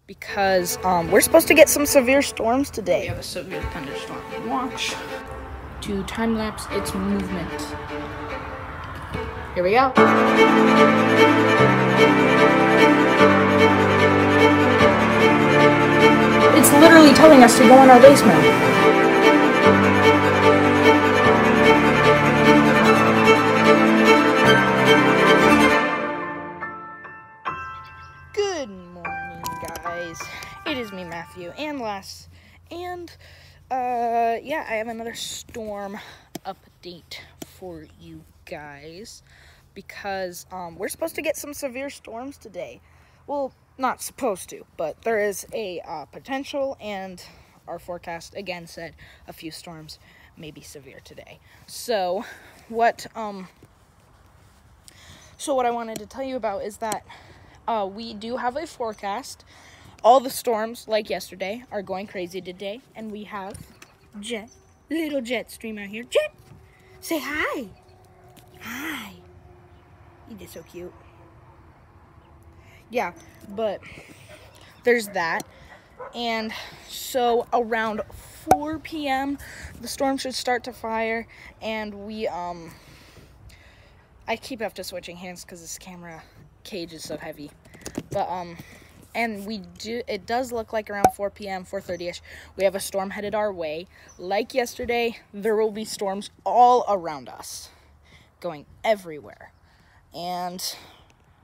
because we're supposed to get some severe storms today. We have a severe thunderstorm watch to time-lapse its movement. Here we go. It's literally telling us to go in our basement. Good morning, guys. It is me, Matthew, and yeah, I have another storm update for you guys because we're supposed to get some severe storms today. Well, not supposed to, but there is a potential, and our forecast again said a few storms may be severe today. So what I wanted to tell you about is that we do have a forecast. All the storms, like yesterday, are going crazy today, and we have Jet, little Jet stream out here. Jet, say hi. Hi. You did so cute. Yeah, but there's that. And so around 4 p.m., the storm should start to fire, and we, I keep after switching hands because this camera cage is so heavy. But, and it does look like around 4 p.m., 4:30ish, we have a storm headed our way. Like yesterday, there will be storms all around us, going everywhere. And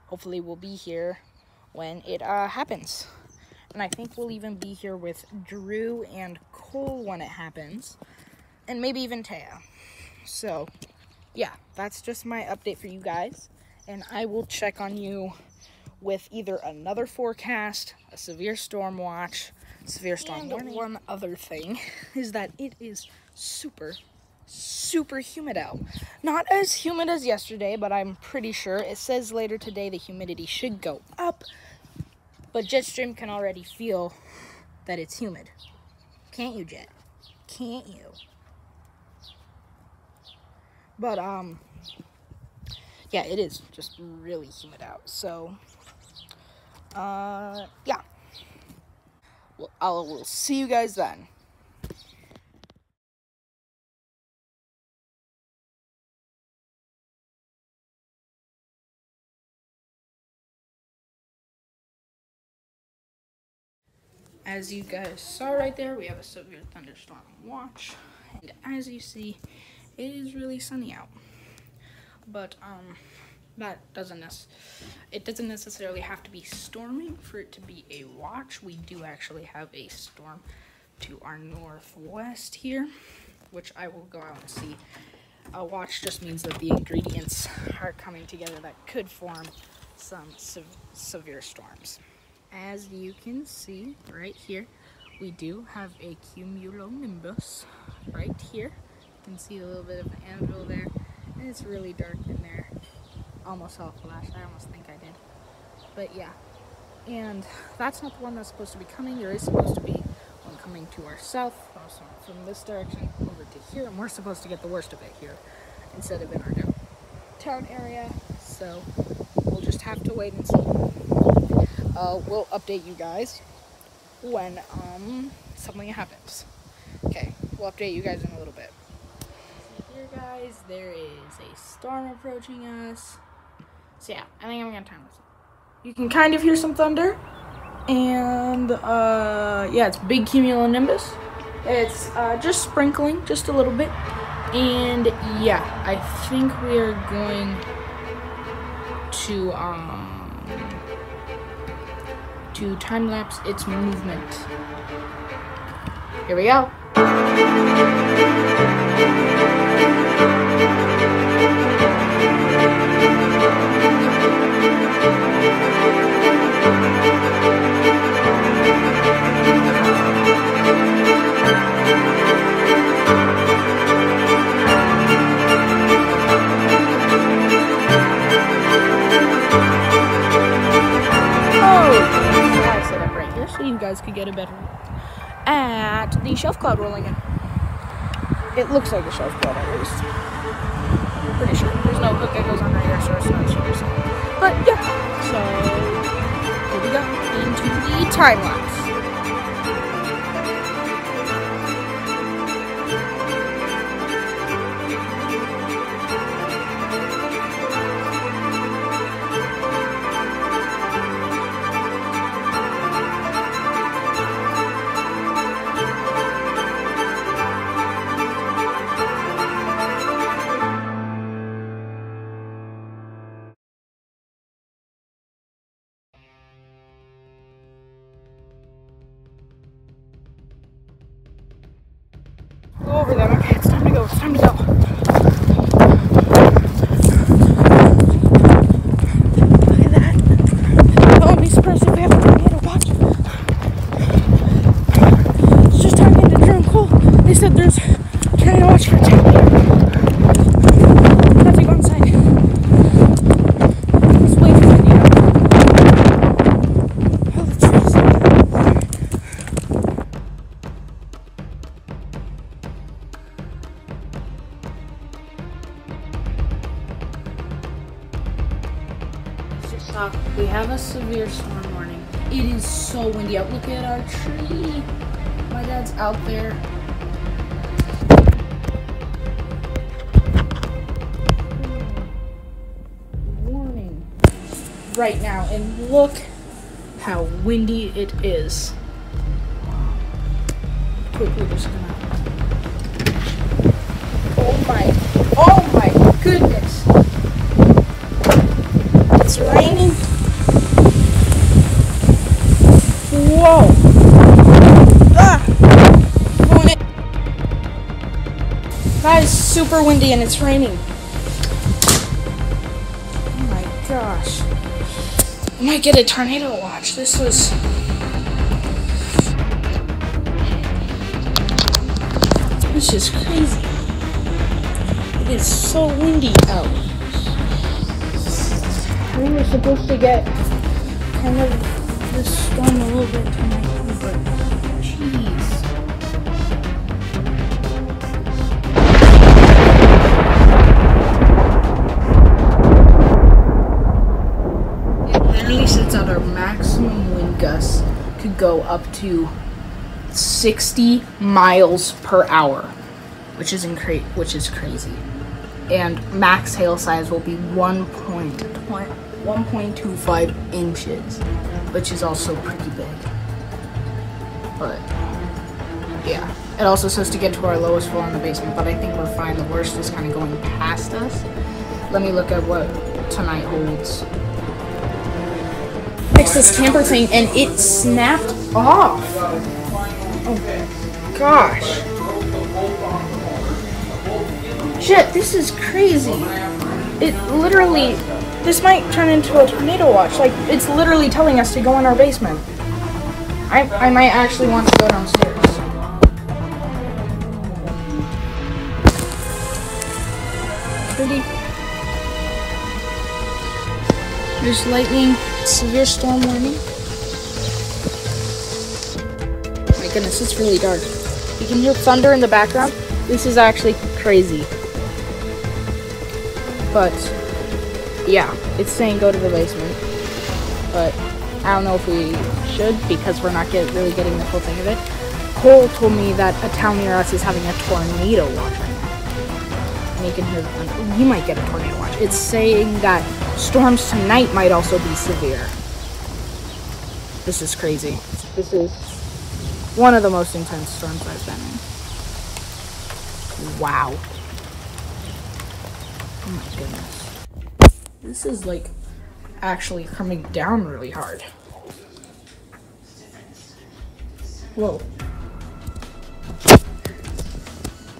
hopefully we'll be here when it happens. And I think we'll even be here with Drew and Cole when it happens. And maybe even Taya. So, yeah, that's just my update for you guys. And I will check on you with either another forecast, a severe storm watch, severe storm warning. One other thing is that it is super humid out. Not as humid as yesterday, but I'm pretty sure it says later today the humidity should go up. But Jetstream can already feel that it's humid. Can't you, Jet? Can't you? But, yeah, it is just really humid out. So, yeah. Well, I will see you guys then. As you guys saw right there, we have a severe thunderstorm watch, and as you see, it is really sunny out. But that doesn't necessarily have to be storming for it to be a watch. We do actually have a storm to our northwest here, which I will go out and see. A watch just means that the ingredients are coming together that could form some severe storms. As you can see right here, we do have a cumulonimbus right here. You can see a little bit of an anvil there, and it's really dark in there. Almost saw a flash. I almost think I did. But yeah, and that's not the one that's supposed to be coming. There is supposed to be one coming to our south, from this direction over to here, and we're supposed to get the worst of it here instead of in our downtown area. So we'll just have to wait and see. We'll update you guys when something happens. Okay, we'll update you guys in a little bit. See here, guys, there is a storm approaching us. So yeah, I think I'm gonna time this. You can kind of hear some thunder, and yeah, it's big cumulonimbus. It's just sprinkling, just a little bit, and yeah, I think we are going to time-lapse its movement. Here we go. So you guys could get a better look at the shelf cloud rolling in. It looks like a shelf cloud at least. I'm pretty sure. There's no hook that goes on right here, so it's not sure. But yeah, so we go into the time lapse. Go over them. Okay, it's time to go. It's time to go. Look at that. I won't be surprised if we have a tornado watch. It's just talking to Drew and Cole. They said there's a tornado watch for 10. I have to go inside. It's way too windy out. Oh, the trees. We have a severe storm warning. It is so windy out. Look at our tree. My dad's out there. Warning right now, and look how windy it is. Quickly just gonna. Oh my goodness. It's raining. Whoa. Ah. That is super windy and it's raining. Oh my gosh. I might get a tornado watch. This is crazy. It is so windy out. We were supposed to get kind of this storm a little bit tonight, but jeez. It literally sits at our maximum wind gusts could go up to 60 miles per hour, which is crazy. And max hail size will be 1.25 inches, which is also pretty big. But yeah, it also says to get to our lowest floor in the basement, but I think we're fine. The worst is kind of going past us. Let me look at what tonight holds. Fix this camper thing and it snapped off. Oh gosh. Shit, this is crazy. It literally, this might turn into a tornado watch. Like, it's literally telling us to go in our basement. I might actually want to go downstairs. Pretty. There's lightning, severe storm warning. Oh my goodness, it's really dark. You can hear thunder in the background. This is actually crazy. But yeah, it's saying go to the basement. But I don't know if we should because we're not really getting the full thing of it. Cole told me that a town near us is having a tornado watch right now. And you can hear the thunder. You might get a tornado watch. It's saying that storms tonight might also be severe. This is crazy. This is one of the most intense storms I've been in. Wow. Oh my goodness. This is like actually coming down really hard. Whoa.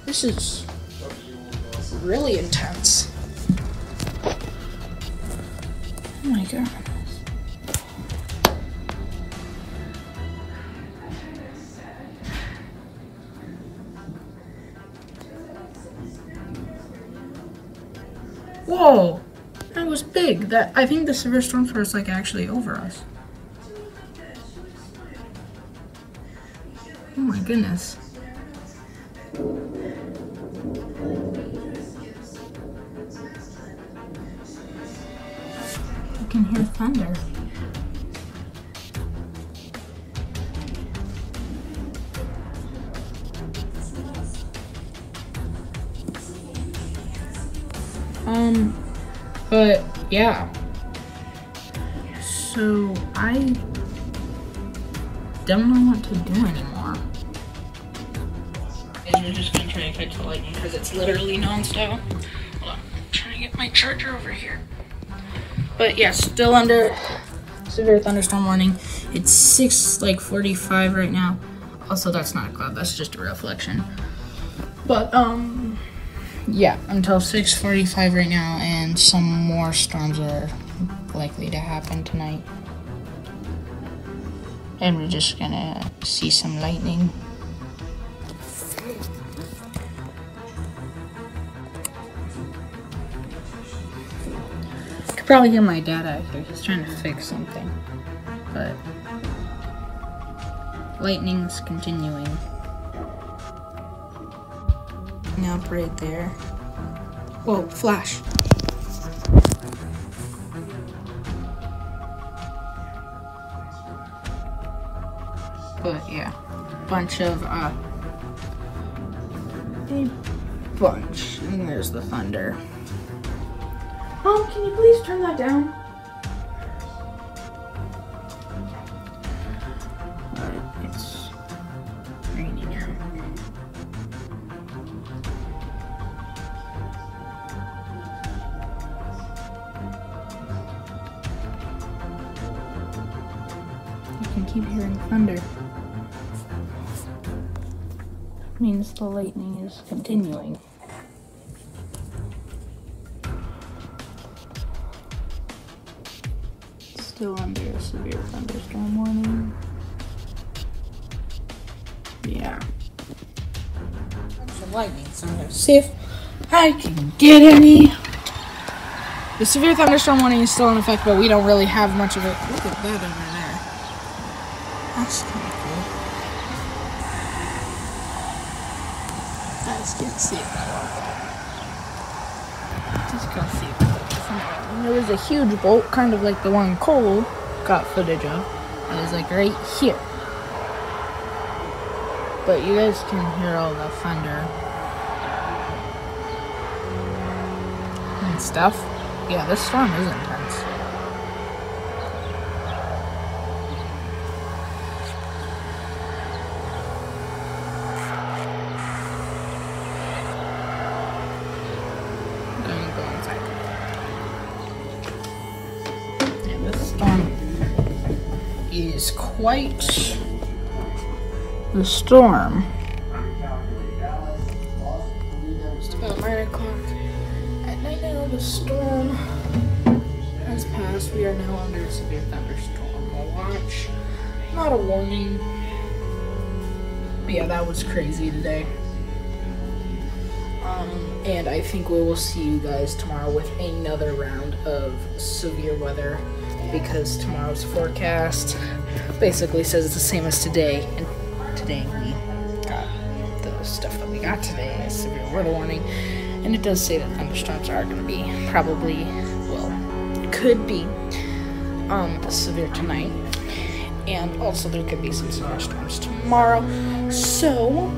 This is really intense. Oh my god. Whoa, that was big. I think the severe storm is like actually over us. Oh my goodness. You can hear thunder. But yeah. So I don't know what to do anymore. We're just gonna try and catch the lightning because it's literally non-stop. Hold on, I'm trying to get my charger over here. But yeah, still under severe thunderstorm warning. It's 6:45 right now. Also, that's not a cloud, that's just a reflection. But yeah, until 6:45 right now, and some more storms are likely to happen tonight. And we're just gonna see some lightning. Could probably get my dad out here. He's trying to fix something. But lightning's continuing. Up right there. Whoa, flash. But yeah, bunch of a bunch, and there's the thunder. Can you please turn that down? It's raining out. You can keep hearing thunder. Means the lightning is continuing. Still under a severe thunderstorm warning. Yeah. Some lightning, so I'm gonna see if I can get any. The severe thunderstorm warning is still in effect, but we don't really have much of it. Look at that over there. That's kind of cool. I just can't see it that well. Just can't see it. And there was a huge bolt, kind of like the one Cole got footage of. It was like right here. But you guys can hear all the thunder and stuff. Yeah, this storm is intense. I'm going to go inside. And this storm is quite the storm. It's about 9 o'clock at night now. The storm has passed. We are now under a severe thunderstorm watch. Not a warning. But yeah, that was crazy today. And I think we will see you guys tomorrow with another round of severe weather, because tomorrow's forecast basically says it's the same as today. And today we got the stuff that we got today, a severe weather warning, and it does say that thunderstorms are going to be probably, well, could be severe tonight, and also there could be some severe storms tomorrow. So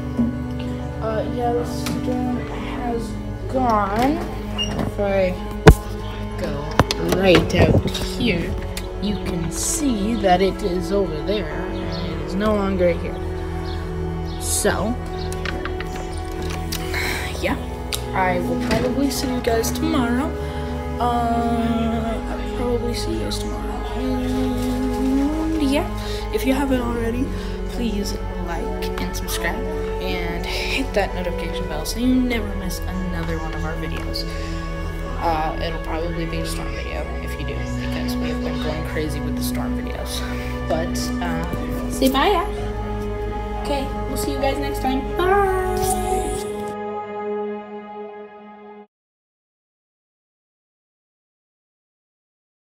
yeah, the storm has gone. If I go right out here, you can see that it is over there and it is no longer here. So yeah, I will probably see you guys tomorrow. I'll probably see you guys tomorrow. And yeah, if you haven't already, please like and subscribe and hit that notification bell so you never miss another one of our videos. It'll probably be a storm video if you do, because we have been going crazy with the storm videos. But say bye. Okay, we'll see you guys next time. Bye.